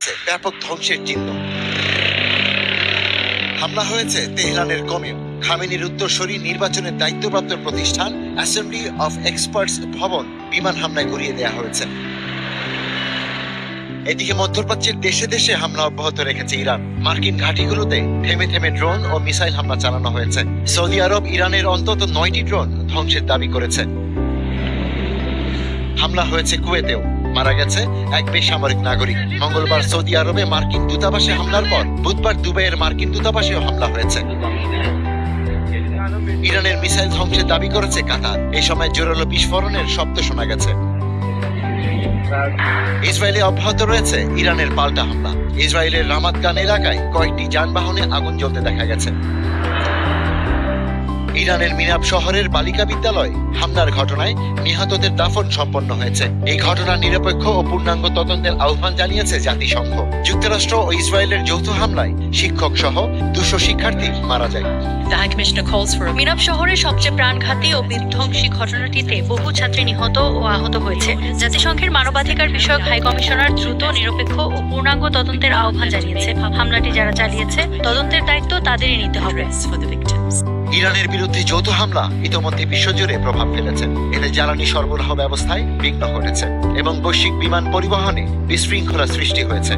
গেছে ব্যাপক ধ্বংসের চিহ্ন। হামলা হয়েছে তেহরানের কমেও। খামেনির উত্তরসূরি নির্বাচনের দায়িত্বপ্রাপ্ত প্রতিষ্ঠান অ্যাসেম্বলি অফ এক্সপার্টস ভবন বিমান হামলায় গুড়িয়ে দেওয়া হয়েছে। এদিকে মধ্যপ্রাচ্যের দেশে দেশে হামলা অব্যাহত রেখেছে ইরান। মার্কিন ঘাঁটিগুলোতে থেমে থেমে ড্রোন ও মিসাইল হামলা চালানো হয়েছে। সৌদি আরব ইরানের অন্তত 9টি ড্রোন ধ্বংসের দাবি করেছে। হামলা হয়েছে কুয়েতেও, মারা গেছে এক বেসামরিক নাগরিক। মঙ্গলবার সৌদি আরবে মার্কিন দূতাবাসে হামলার পর বুধবার দুবাইয়ের মার্কিন দূতাবাসেও হামলা হয়েছে। ইরানের মিসাইল ধ্বংসের দাবি করেছে কাতার। এই সময় জোরালো বিস্ফোরণের শব্দ শোনা গেছে। ইসরায়েলে অব্যাহত রয়েছে ইরানের পাল্টা হামলা। ইসরায়েলের রামাত গান এলাকায় কয়েকটি যানবাহনে আগুন জ্বলতে দেখা গেছে। ইরানের মিনাব শহরের বালিকা বিদ্যালয় হামলার ঘটনায় নিহতদের দাফন সম্পন্ন হয়েছে। এই ঘটনার নিরপেক্ষ ও পূর্ণাঙ্গ তদন্তের আহ্বান জানিয়েছে জাতিসংঘ। যুক্তরাষ্ট্র ও ইসরায়েলের যৌথ হামলায় শিক্ষক সহ 200 শিক্ষার্থী মারা যায়। মিনাব শহরের সবচেয়ে প্রাণঘাতী ও বিধ্বংসী ঘটনাটিতে বহু ছাত্রী নিহত ও আহত হয়েছে। জাতিসংঘের মানবাধিকার বিষয়ক হাই কমিশনার দ্রুত, নিরপেক্ষ ও পূর্ণাঙ্গ তদন্তের আহ্বান জানিয়েছে। হামলাটি যারা চালিয়েছে তদন্তের দায়িত্ব তাদেরই নিতে হবে। ইরানের বিরুদ্ধে যৌথ হামলা ইতোমধ্যে বিশ্বজুড়ে প্রভাব ফেলেছে। এতে জ্বালানি সরবরাহ ব্যবস্থায় বিঘ্ন ঘটেছে এবং বৈশ্বিক বিমান পরিবহনে বিশৃঙ্খলা সৃষ্টি হয়েছে।